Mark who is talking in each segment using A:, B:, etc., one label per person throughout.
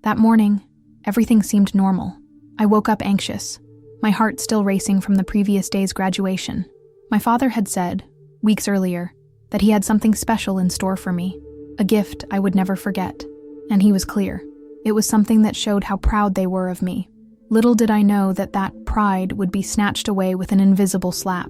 A: That morning, everything seemed normal. I woke up anxious, my heart still racing from the previous day's graduation. My father had said, weeks earlier, that he had something special in store for me, a gift I would never forget. And he was clear. It was something that showed how proud they were of me. Little did I know that that pride would be snatched away with an invisible slap.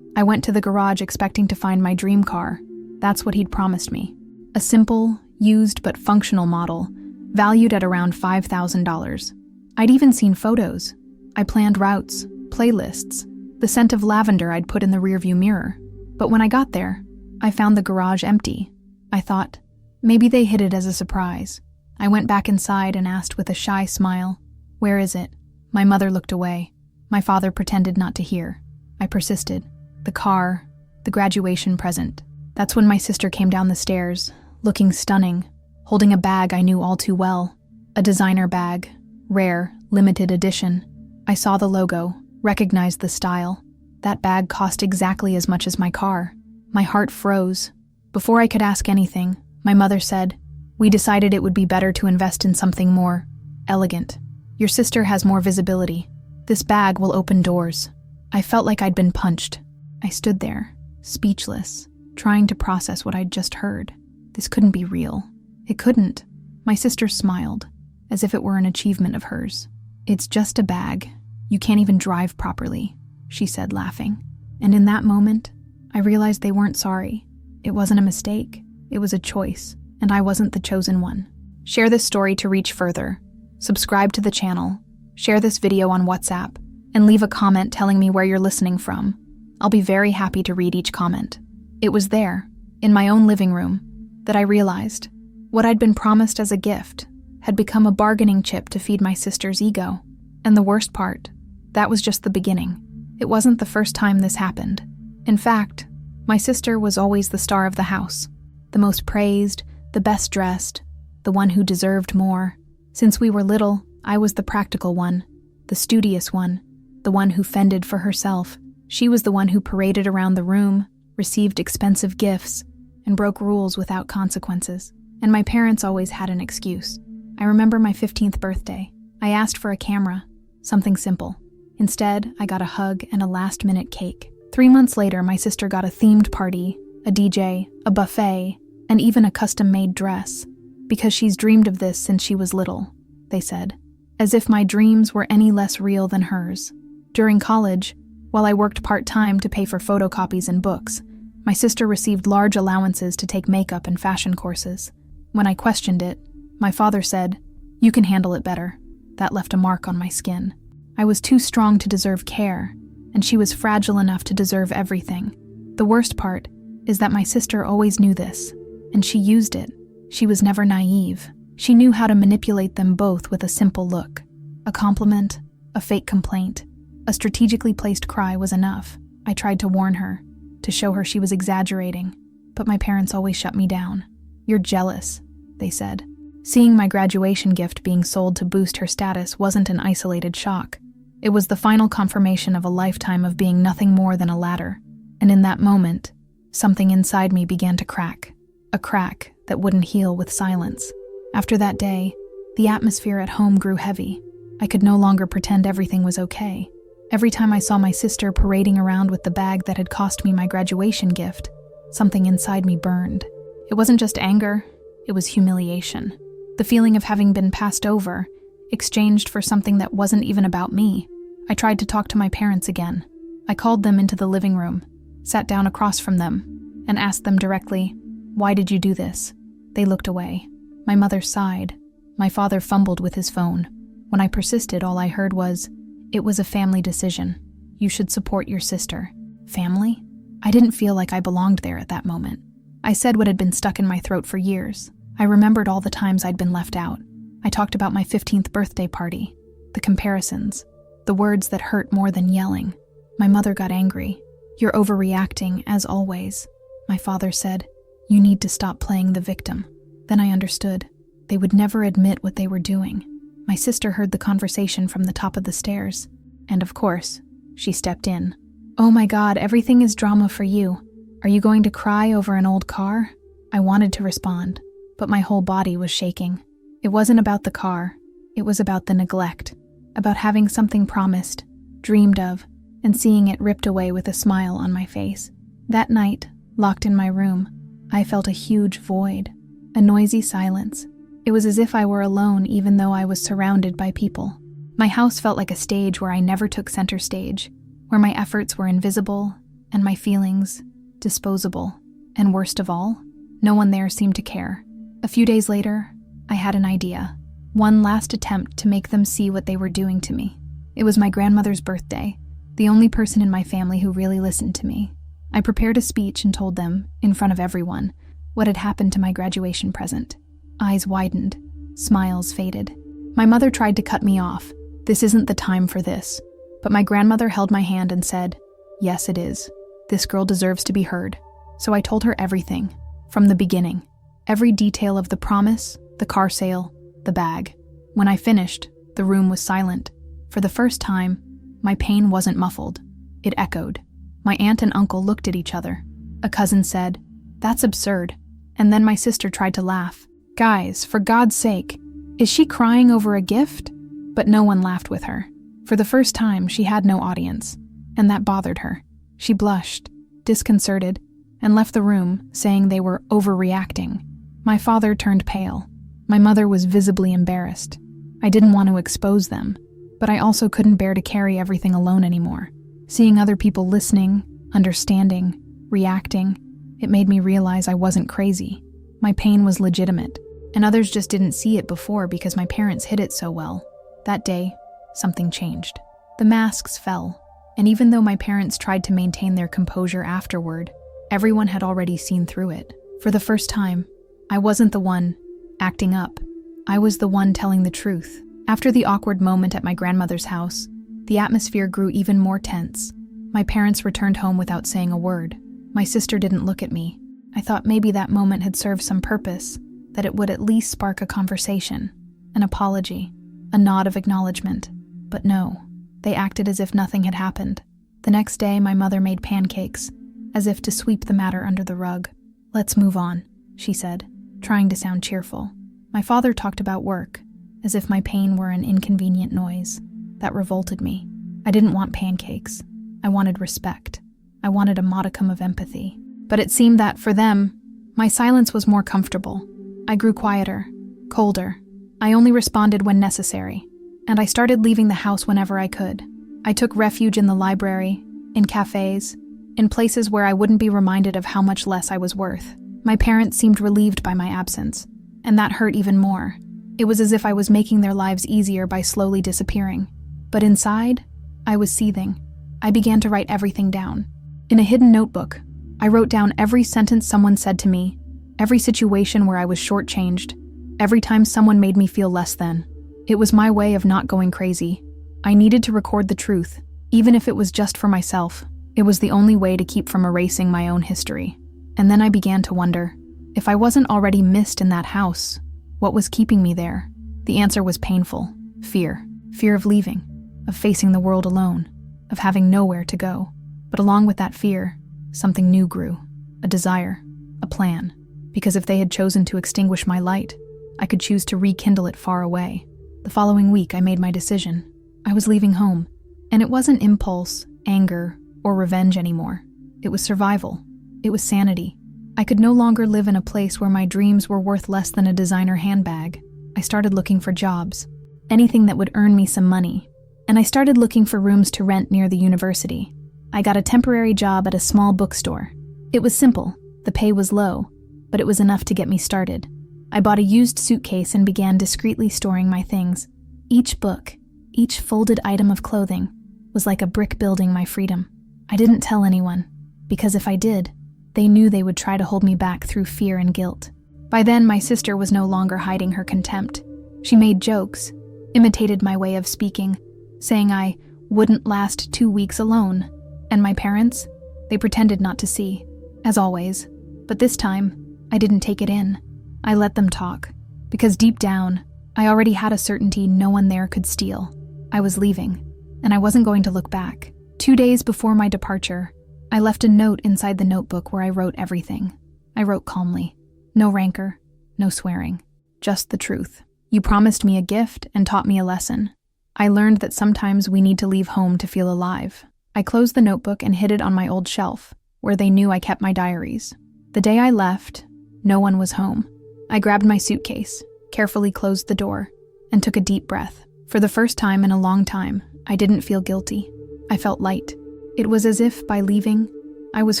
A: I went to the garage expecting to find my dream car. That's what he'd promised me. A simple, used but functional model, valued at around $5,000. I'd even seen photos. I planned routes, playlists, the scent of lavender I'd put in the rearview mirror. But when I got there, I found the garage empty. I thought, maybe they hid it as a surprise. I went back inside and asked with a shy smile, "Where is it?" My mother looked away. My father pretended not to hear. I persisted. The car, the graduation present. That's when my sister came down the stairs, looking stunning, holding a bag I knew all too well. A designer bag, rare, limited edition. I saw the logo, recognized the style. That bag cost exactly as much as my car. My heart froze. Before I could ask anything, my mother said, "We decided it would be better to invest in something more elegant. Your sister has more visibility. This bag will open doors." I felt like I'd been punched. I stood there, speechless, trying to process what I'd just heard. This couldn't be real. It couldn't. My sister smiled, as if it were an achievement of hers. "It's just a bag. You can't even drive properly," she said, laughing. And in that moment, I realized they weren't sorry. It wasn't a mistake. It was a choice, and I wasn't the chosen one. Share this story to reach further. Subscribe to the channel, share this video on WhatsApp, and leave a comment telling me where you're listening from. I'll be very happy to read each comment. It was there, in my own living room, that I realized what I'd been promised as a gift had become a bargaining chip to feed my sister's ego. And the worst part, that was just the beginning. It wasn't the first time this happened. In fact, my sister was always the star of the house, the most praised, the best dressed, the one who deserved more. Since we were little, I was the practical one, the studious one, the one who fended for herself. She was the one who paraded around the room, received expensive gifts, and broke rules without consequences. And my parents always had an excuse. I remember my 15th birthday. I asked for a camera, something simple. Instead, I got a hug and a last-minute cake. 3 months later, my sister got a themed party, a DJ, a buffet, and even a custom-made dress. Because she's dreamed of this since she was little, they said, as if my dreams were any less real than hers. During college, while I worked part-time to pay for photocopies and books, my sister received large allowances to take makeup and fashion courses. When I questioned it, my father said, "You can handle it better." That left a mark on my skin. I was too strong to deserve care, and she was fragile enough to deserve everything. The worst part is that my sister always knew this, and she used it. She was never naive. She knew how to manipulate them both with a simple look. A compliment, a fake complaint, a strategically placed cry was enough. I tried to warn her, to show her she was exaggerating, but my parents always shut me down. "You're jealous," they said. Seeing my graduation gift being sold to boost her status wasn't an isolated shock. It was the final confirmation of a lifetime of being nothing more than a ladder. And in that moment, something inside me began to crack. A crack that wouldn't heal with silence. After that day, the atmosphere at home grew heavy. I could no longer pretend everything was okay. Every time I saw my sister parading around with the bag that had cost me my graduation gift, something inside me burned. It wasn't just anger, it was humiliation. The feeling of having been passed over, exchanged for something that wasn't even about me. I tried to talk to my parents again. I called them into the living room, sat down across from them, and asked them directly, "Why did you do this?" They looked away. My mother sighed. My father fumbled with his phone. When I persisted, all I heard was, "It was a family decision. You should support your sister." Family? I didn't feel like I belonged there at that moment. I said what had been stuck in my throat for years. I remembered all the times I'd been left out. I talked about my 15th birthday party, the comparisons, the words that hurt more than yelling. My mother got angry. "You're overreacting, as always." My father said, "You need to stop playing the victim." Then I understood. They would never admit what they were doing. My sister heard the conversation from the top of the stairs. And of course, she stepped in. "Oh my God, everything is drama for you. Are you going to cry over an old car?" I wanted to respond, but my whole body was shaking. It wasn't about the car. It was about the neglect, about having something promised, dreamed of, and seeing it ripped away with a smile on my face. That night, locked in my room, I felt a huge void, a noisy silence. It was as if I were alone even though I was surrounded by people. My house felt like a stage where I never took center stage, where my efforts were invisible and my feelings disposable. And worst of all, no one there seemed to care. A few days later, I had an idea. One last attempt to make them see what they were doing to me. It was my grandmother's birthday, the only person in my family who really listened to me. I prepared a speech and told them, in front of everyone, what had happened to my graduation present. Eyes widened, smiles faded. My mother tried to cut me off. This isn't the time for this. But my grandmother held my hand and said, yes, it is. This girl deserves to be heard. So I told her everything, from the beginning. Every detail of the promise, the car sale, the bag. When I finished, the room was silent. For the first time, my pain wasn't muffled. It echoed. My aunt and uncle looked at each other. A cousin said, that's absurd. And then my sister tried to laugh. Guys, for God's sake, is she crying over a gift? But no one laughed with her. For the first time, she had no audience, and that bothered her. She blushed, disconcerted, and left the room, saying they were overreacting. My father turned pale. My mother was visibly embarrassed. I didn't want to expose them, but I also couldn't bear to carry everything alone anymore. Seeing other people listening, understanding, reacting, it made me realize I wasn't crazy. My pain was legitimate, and others just didn't see it before because my parents hid it so well. That day, something changed. The masks fell, and even though my parents tried to maintain their composure afterward, everyone had already seen through it. For the first time, I wasn't the one acting up. I was the one telling the truth. After the awkward moment at my grandmother's house, the atmosphere grew even more tense. My parents returned home without saying a word. My sister didn't look at me. I thought maybe that moment had served some purpose, that it would at least spark a conversation, an apology, a nod of acknowledgement. But no, they acted as if nothing had happened. The next day, my mother made pancakes, as if to sweep the matter under the rug. Let's move on, she said, trying to sound cheerful. My father talked about work, as if my pain were an inconvenient noise. That revolted me. I didn't want pancakes. I wanted respect. I wanted a modicum of empathy. But it seemed that, for them, my silence was more comfortable. I grew quieter, colder. I only responded when necessary, and I started leaving the house whenever I could. I took refuge in the library, in cafes, in places where I wouldn't be reminded of how much less I was worth. My parents seemed relieved by my absence, and that hurt even more. It was as if I was making their lives easier by slowly disappearing. But inside, I was seething. I began to write everything down. In a hidden notebook, I wrote down every sentence someone said to me, every situation where I was shortchanged, every time someone made me feel less than. It was my way of not going crazy. I needed to record the truth, even if it was just for myself. It was the only way to keep from erasing my own history. And then I began to wonder, if I wasn't already missed in that house, what was keeping me there? The answer was painful. Fear. Fear of leaving, of facing the world alone, of having nowhere to go. But along with that fear, something new grew. A desire, a plan. Because if they had chosen to extinguish my light, I could choose to rekindle it far away. The following week, I made my decision. I was leaving home, and it wasn't impulse, anger, or revenge anymore. It was survival. It was sanity. I could no longer live in a place where my dreams were worth less than a designer handbag. I started looking for jobs, anything that would earn me some money. And I started looking for rooms to rent near the university. I got a temporary job at a small bookstore. It was simple, the pay was low, but it was enough to get me started. I bought a used suitcase and began discreetly storing my things. Each book, each folded item of clothing, was like a brick building my freedom. I didn't tell anyone, because if I did, they knew they would try to hold me back through fear and guilt. By then, my sister was no longer hiding her contempt. She made jokes, imitated my way of speaking, saying I wouldn't last 2 weeks alone. And my parents, they pretended not to see, as always. But this time, I didn't take it in. I let them talk, because deep down, I already had a certainty no one there could steal. I was leaving, and I wasn't going to look back. 2 days before my departure, I left a note inside the notebook where I wrote everything. I wrote calmly. No rancor, no swearing, just the truth. You promised me a gift and taught me a lesson. I learned that sometimes we need to leave home to feel alive. I closed the notebook and hid it on my old shelf, where they knew I kept my diaries. The day I left, no one was home. I grabbed my suitcase, carefully closed the door, and took a deep breath. For the first time in a long time, I didn't feel guilty. I felt light. It was as if, by leaving, I was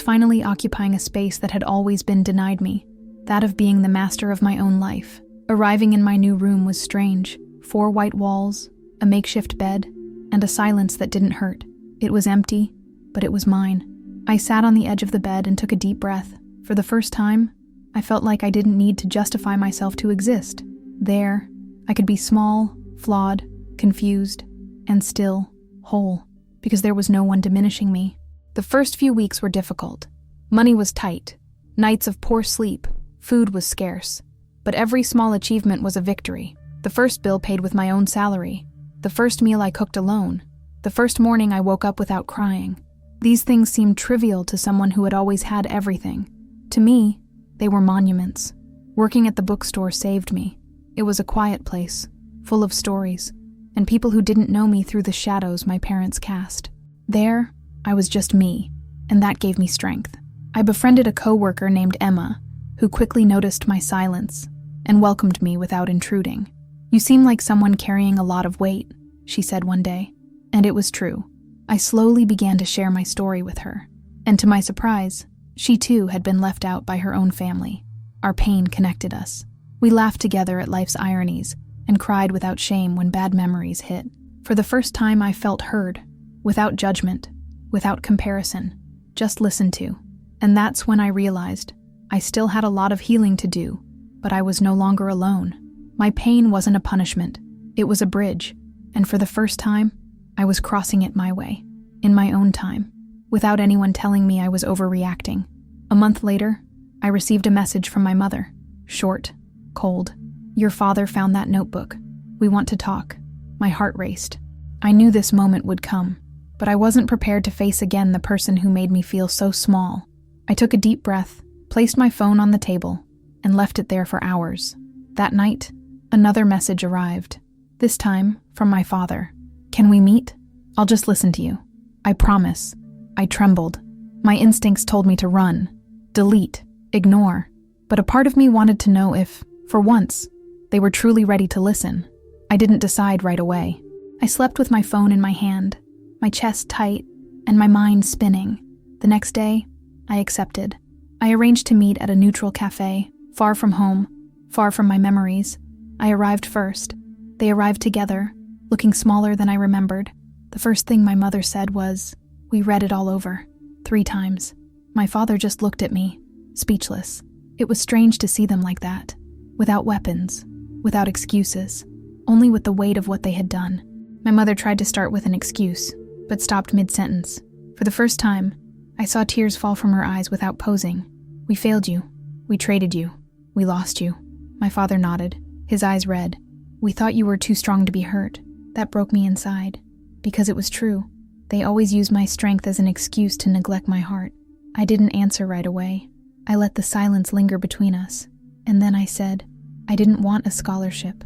A: finally occupying a space that had always been denied me, that of being the master of my own life. Arriving in my new room was strange. 4 white walls, a makeshift bed, and a silence that didn't hurt. It was empty, but it was mine. I sat on the edge of the bed and took a deep breath. For the first time, I felt like I didn't need to justify myself to exist. There, I could be small, flawed, confused, and still whole, because there was no one diminishing me. The first few weeks were difficult. Money was tight, nights of poor sleep, food was scarce, but every small achievement was a victory. The first bill paid with my own salary, the first meal I cooked alone, the first morning I woke up without crying. These things seemed trivial to someone who had always had everything. To me, they were monuments. Working at the bookstore saved me. It was a quiet place, full of stories, and people who didn't know me through the shadows my parents cast. There, I was just me, and that gave me strength. I befriended a coworker named Emma, who quickly noticed my silence and welcomed me without intruding. "You seem like someone carrying a lot of weight," she said one day, and it was true. I slowly began to share my story with her, and to my surprise, she too had been left out by her own family. Our pain connected us. We laughed together at life's ironies and cried without shame when bad memories hit. For the first time I felt heard, without judgment, without comparison, just listened to. And that's when I realized I still had a lot of healing to do, but I was no longer alone. My pain wasn't a punishment, it was a bridge, and for the first time, I was crossing it my way, in my own time, without anyone telling me I was overreacting. A month later, I received a message from my mother. Short, cold. "Your father found that notebook. We want to talk." My heart raced. I knew this moment would come, but I wasn't prepared to face again the person who made me feel so small. I took a deep breath, placed my phone on the table, and left it there for hours. That night, another message arrived. This time, from my father. "Can we meet? I'll just listen to you. I promise." I trembled. My instincts told me to run, delete, ignore, but a part of me wanted to know if, for once, they were truly ready to listen. I didn't decide right away. I slept with my phone in my hand, my chest tight, and my mind spinning. The next day, I accepted. I arranged to meet at a neutral cafe, far from home, far from my memories. I arrived first. They arrived together, looking smaller than I remembered. The first thing my mother said was, "We read it all over, 3 times. My father just looked at me, speechless. It was strange to see them like that, without weapons, without excuses, only with the weight of what they had done. My mother tried to start with an excuse, but stopped mid-sentence. For the first time, I saw tears fall from her eyes without posing. "We failed you. We traded you. We lost you." My father nodded, his eyes red. "We thought you were too strong to be hurt." That broke me inside, because it was true. They always used my strength as an excuse to neglect my heart. I didn't answer right away. I let the silence linger between us, and then I said, "I didn't want a scholarship.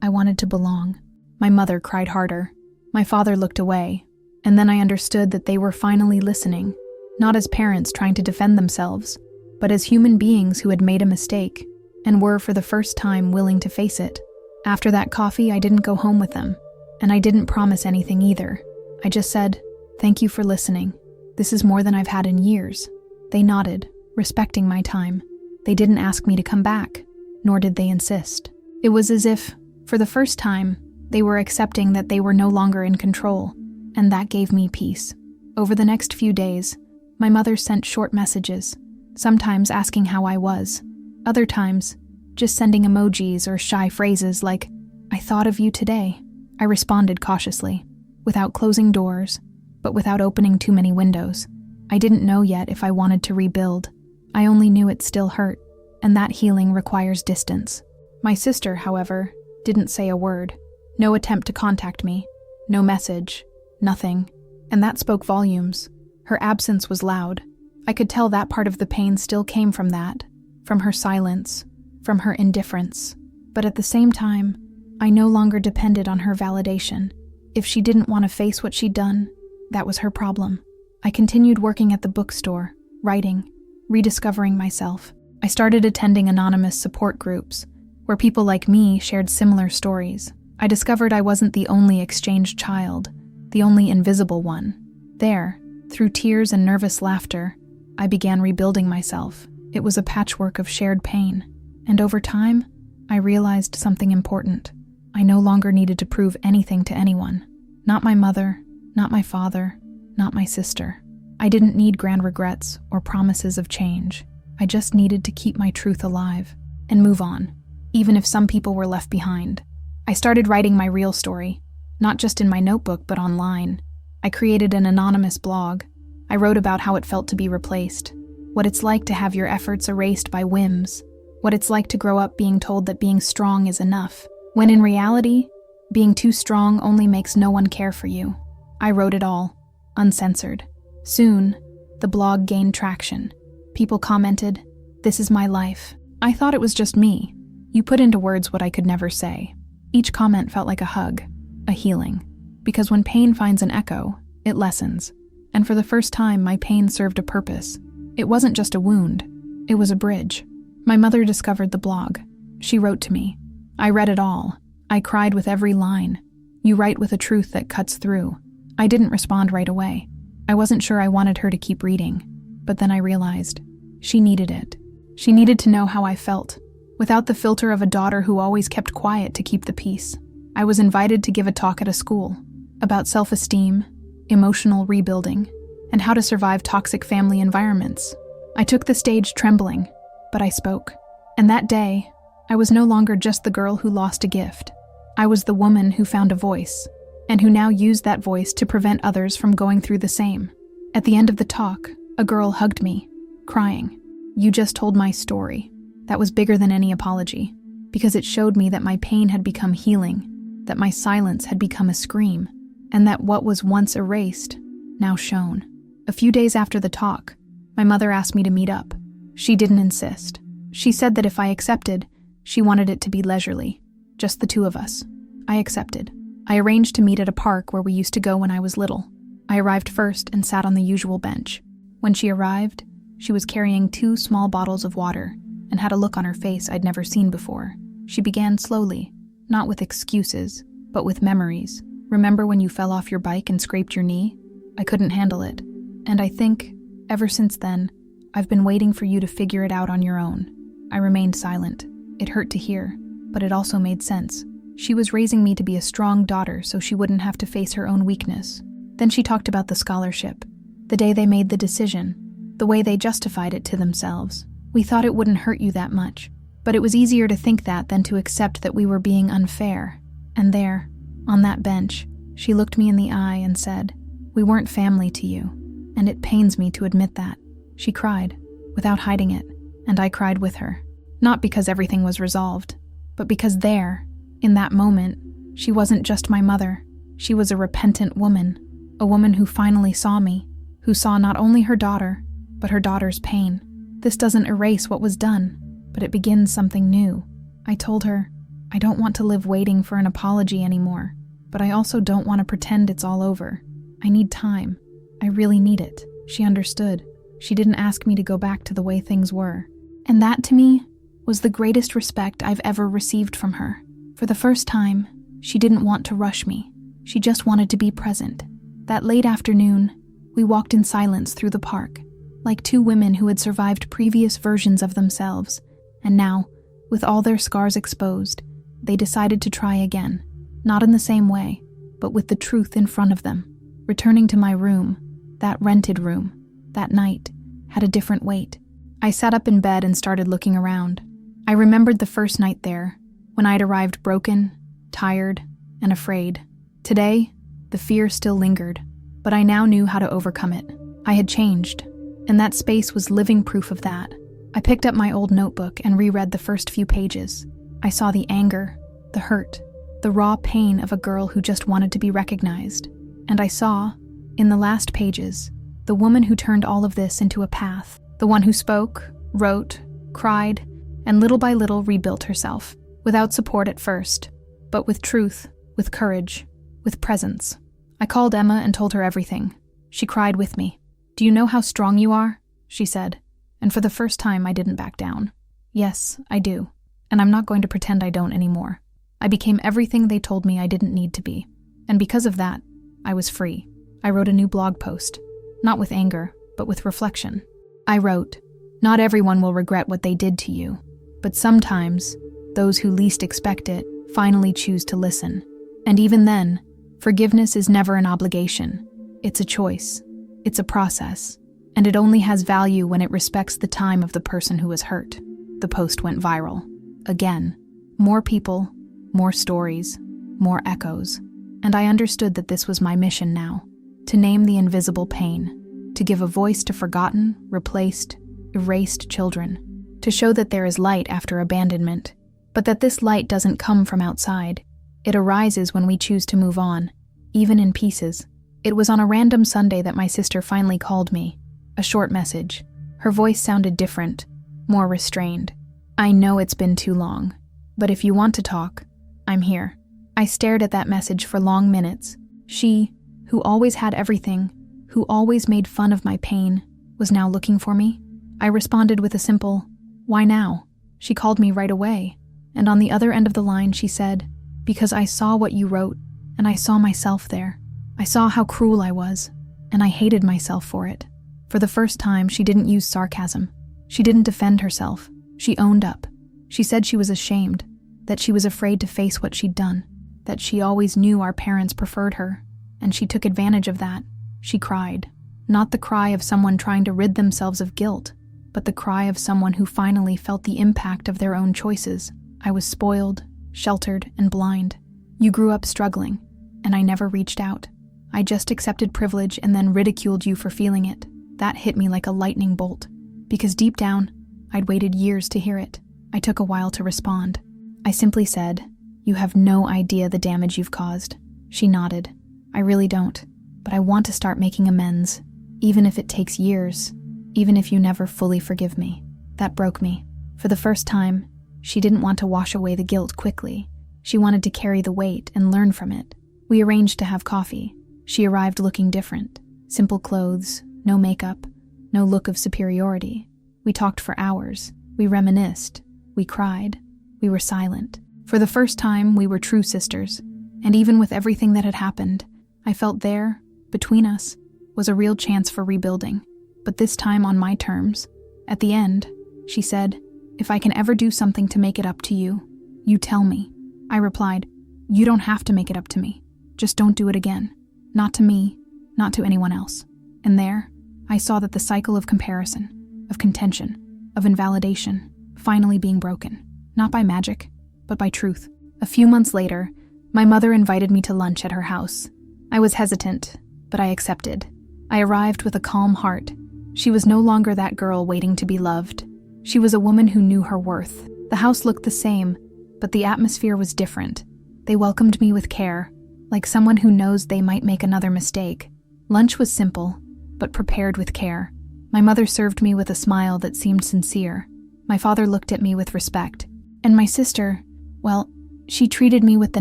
A: I wanted to belong." My mother cried harder. My father looked away, and then I understood that they were finally listening, not as parents trying to defend themselves, but as human beings who had made a mistake, and were for the first time willing to face it. After that coffee, I didn't go home with them, and I didn't promise anything either. I just said, "Thank you for listening. This is more than I've had in years." They nodded, respecting my time. They didn't ask me to come back, nor did they insist. It was as if, for the first time, they were accepting that they were no longer in control, and that gave me peace. Over the next few days, my mother sent short messages, sometimes asking how I was, other times just sending emojis or shy phrases like, "I thought of you today." I responded cautiously, without closing doors, but without opening too many windows. I didn't know yet if I wanted to rebuild. I only knew it still hurt, and that healing requires distance. My sister, however, didn't say a word. No attempt to contact me, no message, nothing, and that spoke volumes. Her absence was loud. I could tell that part of the pain still came from that, from her silence, from her indifference. But at the same time, I no longer depended on her validation. If she didn't want to face what she'd done, that was her problem. I continued working at the bookstore, writing, rediscovering myself. I started attending anonymous support groups, where people like me shared similar stories. I discovered I wasn't the only exchanged child, the only invisible one. There, through tears and nervous laughter, I began rebuilding myself. It was a patchwork of shared pain. And over time, I realized something important. I no longer needed to prove anything to anyone. Not my mother, not my father, not my sister. I didn't need grand regrets or promises of change. I just needed to keep my truth alive and move on, even if some people were left behind. I started writing my real story, not just in my notebook but online. I created an anonymous blog. I wrote about how it felt to be replaced, what it's like to have your efforts erased by whims, what it's like to grow up being told that being strong is enough, when in reality, being too strong only makes no one care for you. I wrote it all, uncensored. Soon, the blog gained traction. People commented, "This is my life." I thought it was just me. You put into words what I could never say. Each comment felt like a hug, a healing. Because when pain finds an echo, it lessens. And for the first time, my pain served a purpose. It wasn't just a wound, it was a bridge. My mother discovered the blog. She wrote to me. I read it all. I cried with every line. You write with a truth that cuts through. I didn't respond right away. I wasn't sure I wanted her to keep reading. But then I realized, she needed it. She needed to know how I felt, without the filter of a daughter who always kept quiet to keep the peace. I was invited to give a talk at a school about self-esteem, emotional rebuilding, and how to survive toxic family environments. I took the stage trembling, but I spoke. And that day, I was no longer just the girl who lost a gift. I was the woman who found a voice, and who now used that voice to prevent others from going through the same. At the end of the talk, a girl hugged me, crying. "You just told my story." That was bigger than any apology, because it showed me that my pain had become healing, that my silence had become a scream, and that what was once erased now shone. A few days after the talk, my mother asked me to meet up. She didn't insist. She said that if I accepted, she wanted it to be leisurely, just the two of us. I accepted. I arranged to meet at a park where we used to go when I was little. I arrived first and sat on the usual bench. When she arrived, she was carrying 2 small bottles of water and had a look on her face I'd never seen before. She began slowly, not with excuses, but with memories. "Remember when you fell off your bike and scraped your knee? I couldn't handle it. And I think, ever since then, I've been waiting for you to figure it out on your own." I remained silent. It hurt to hear, but it also made sense. She was raising me to be a strong daughter so she wouldn't have to face her own weakness. Then she talked about the scholarship, the day they made the decision, the way they justified it to themselves. "We thought it wouldn't hurt you that much, but it was easier to think that than to accept that we were being unfair." And there, on that bench, she looked me in the eye and said, "We weren't family to you, and it pains me to admit that." She cried, without hiding it, and I cried with her. Not because everything was resolved, but because there, in that moment, she wasn't just my mother. She was a repentant woman, a woman who finally saw me, who saw not only her daughter, but her daughter's pain. This doesn't erase what was done, but it begins something new. I told her, I don't want to live waiting for an apology anymore, but I also don't want to pretend it's all over. I need time. I really need it. She understood. She didn't ask me to go back to the way things were. And that, to me, was the greatest respect I've ever received from her. For the first time, she didn't want to rush me. She just wanted to be present. That late afternoon, we walked in silence through the park, like 2 women who had survived previous versions of themselves, and now, with all their scars exposed, they decided to try again, not in the same way, but with the truth in front of them. Returning to my room, that rented room, that night, had a different weight. I sat up in bed and started looking around. I remembered the first night there, when I'd arrived broken, tired, and afraid. Today, the fear still lingered, but I now knew how to overcome it. I had changed, and that space was living proof of that. I picked up my old notebook and reread the first few pages. I saw the anger, the hurt, the raw pain of a girl who just wanted to be recognized. And I saw, in the last pages, the woman who turned all of this into a path. The one who spoke, wrote, cried, and little by little rebuilt herself. Without support at first, but with truth, with courage, with presence. I called Emma and told her everything. She cried with me. "Do you know how strong you are?" she said. And for the first time, I didn't back down. "Yes, I do. And I'm not going to pretend I don't anymore." I became everything they told me I didn't need to be. And because of that, I was free. I wrote a new blog post, not with anger, but with reflection. I wrote, "Not everyone will regret what they did to you, but sometimes, those who least expect it finally choose to listen. And even then, forgiveness is never an obligation. It's a choice. It's a process. And it only has value when it respects the time of the person who was hurt." The post went viral. Again, more people, more stories, more echoes. And I understood that this was my mission now, to name the invisible pain, to give a voice to forgotten, replaced, erased children, to show that there is light after abandonment, but that this light doesn't come from outside. It arises when we choose to move on, even in pieces. It was on a random Sunday that my sister finally called me. A short message. Her voice sounded different, more restrained. "I know it's been too long, but if you want to talk, I'm here." I stared at that message for long minutes. She, who always had everything, who always made fun of my pain, was now looking for me. I responded with a simple, "Why now?" She called me right away, and on the other end of the line she said, "Because I saw what you wrote, and I saw myself there. I saw how cruel I was, and I hated myself for it." For the first time, she didn't use sarcasm. She didn't defend herself. She owned up. She said she was ashamed, that she was afraid to face what she'd done, that she always knew our parents preferred her, and she took advantage of that. She cried, not the cry of someone trying to rid themselves of guilt, but the cry of someone who finally felt the impact of their own choices. "I was spoiled, sheltered, and blind. You grew up struggling, and I never reached out. I just accepted privilege and then ridiculed you for feeling it." That hit me like a lightning bolt, because deep down, I'd waited years to hear it. I took a while to respond. I simply said, "You have no idea the damage you've caused." She nodded. "I really don't, but I want to start making amends, even if it takes years, even if you never fully forgive me." That broke me. For the first time, she didn't want to wash away the guilt quickly. She wanted to carry the weight and learn from it. We arranged to have coffee. She arrived looking different. Simple clothes, no makeup, no look of superiority. We talked for hours. We reminisced. We cried. We were silent. For the first time, we were true sisters. And even with everything that had happened, I felt there, between us, was a real chance for rebuilding. But this time on my terms. At the end, she said, "If I can ever do something to make it up to you, you tell me." I replied, "You don't have to make it up to me. Just don't do it again. Not to me, not to anyone else." And there, I saw that the cycle of comparison, of contention, of invalidation, finally being broken, not by magic, but by truth. A few months later, my mother invited me to lunch at her house. I was hesitant, but I accepted. I arrived with a calm heart. She was no longer that girl waiting to be loved. She was a woman who knew her worth. The house looked the same, but the atmosphere was different. They welcomed me with care, like someone who knows they might make another mistake. Lunch was simple, but prepared with care. My mother served me with a smile that seemed sincere. My father looked at me with respect. And my sister, well, she treated me with the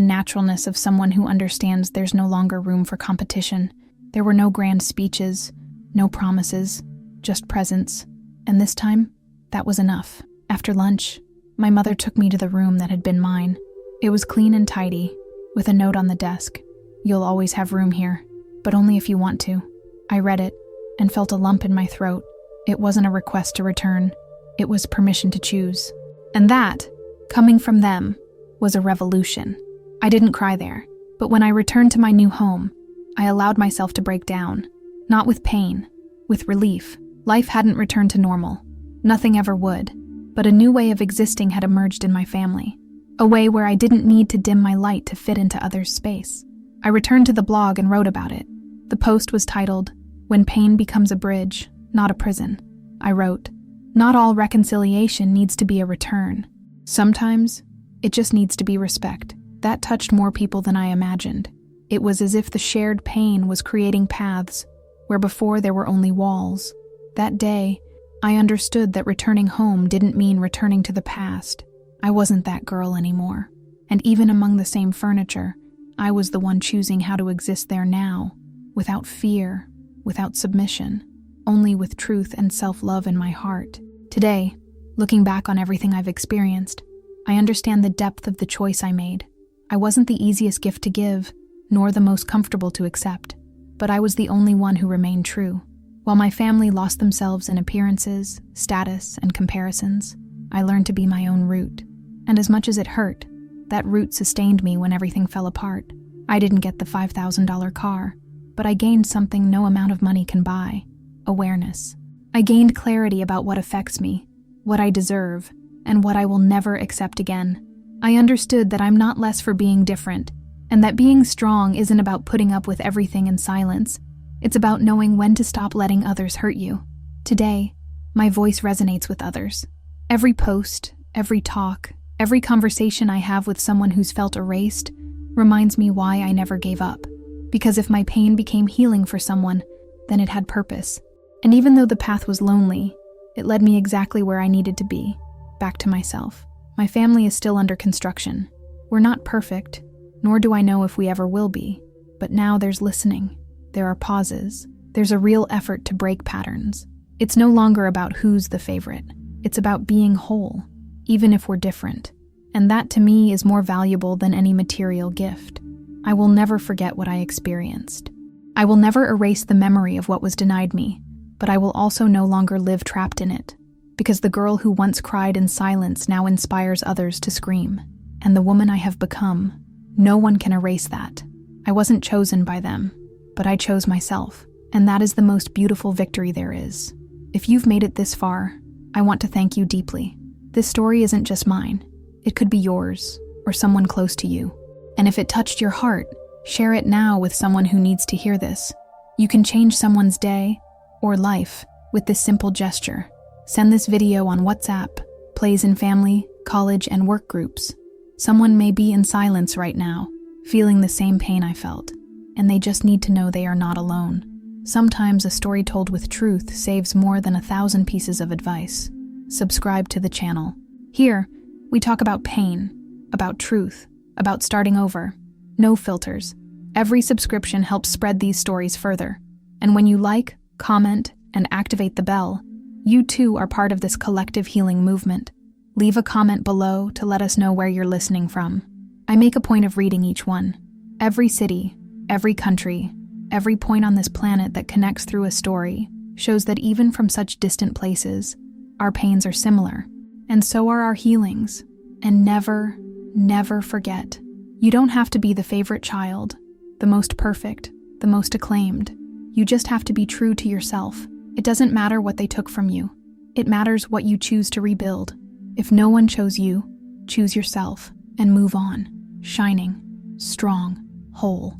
A: naturalness of someone who understands there's no longer room for competition. There were no grand speeches, no promises, just presence. And this time, that was enough. After lunch, my mother took me to the room that had been mine. It was clean and tidy, with a note on the desk. "You'll always have room here, but only if you want to." I read it and felt a lump in my throat. It wasn't a request to return. It was permission to choose. And that, coming from them, was a revolution. I didn't cry there, but when I returned to my new home, I allowed myself to break down. Not with pain, with relief. Life hadn't returned to normal. Nothing ever would. But a new way of existing had emerged in my family. A way where I didn't need to dim my light to fit into others' space. I returned to the blog and wrote about it. The post was titled, "When Pain Becomes a Bridge, Not a Prison." I wrote, "Not all reconciliation needs to be a return. Sometimes, it just needs to be respect." That touched more people than I imagined. It was as if the shared pain was creating paths where before there were only walls. That day, I understood that returning home didn't mean returning to the past. I wasn't that girl anymore. And even among the same furniture, I was the one choosing how to exist there now, without fear, without submission, only with truth and self-love in my heart. Today, looking back on everything I've experienced, I understand the depth of the choice I made. I wasn't the easiest gift to give, nor the most comfortable to accept, but I was the only one who remained true. While my family lost themselves in appearances, status, and comparisons, I learned to be my own root. And as much as it hurt, that root sustained me when everything fell apart. I didn't get the $5,000 car, but I gained something no amount of money can buy: awareness. I gained clarity about what affects me, what I deserve, and what I will never accept again. I understood that I'm not less for being different, and that being strong isn't about putting up with everything in silence. It's about knowing when to stop letting others hurt you. Today, my voice resonates with others. Every post, every talk, every conversation I have with someone who's felt erased reminds me why I never gave up. Because if my pain became healing for someone, then it had purpose. And even though the path was lonely, it led me exactly where I needed to be, back to myself. My family is still under construction. We're not perfect, nor do I know if we ever will be. But now there's listening. There are pauses. There's a real effort to break patterns. It's no longer about who's the favorite. It's about being whole, even if we're different. And that to me is more valuable than any material gift. I will never forget what I experienced. I will never erase the memory of what was denied me, but I will also no longer live trapped in it. Because the girl who once cried in silence now inspires others to scream. And the woman I have become, no one can erase that. I wasn't chosen by them, but I chose myself. And that is the most beautiful victory there is. If you've made it this far, I want to thank you deeply. This story isn't just mine. It could be yours, or someone close to you. And if it touched your heart, share it now with someone who needs to hear this. You can change someone's day or life with this simple gesture. Send this video on WhatsApp, plays in family, college, and work groups. Someone may be in silence right now, feeling the same pain I felt, and they just need to know they are not alone. Sometimes a story told with truth saves more than 1,000 pieces of advice. Subscribe to the channel. Here, we talk about pain, about truth, about starting over. No filters. Every subscription helps spread these stories further. And when you like, comment, and activate the bell, you too are part of this collective healing movement. Leave a comment below to let us know where you're listening from. I make a point of reading each one. Every city, every country, every point on this planet that connects through a story shows that even from such distant places, our pains are similar. And so are our healings. And never, never forget. You don't have to be the favorite child, the most perfect, the most acclaimed. You just have to be true to yourself. It doesn't matter what they took from you. It matters what you choose to rebuild. If no one chose you, choose yourself and move on, shining, strong, whole.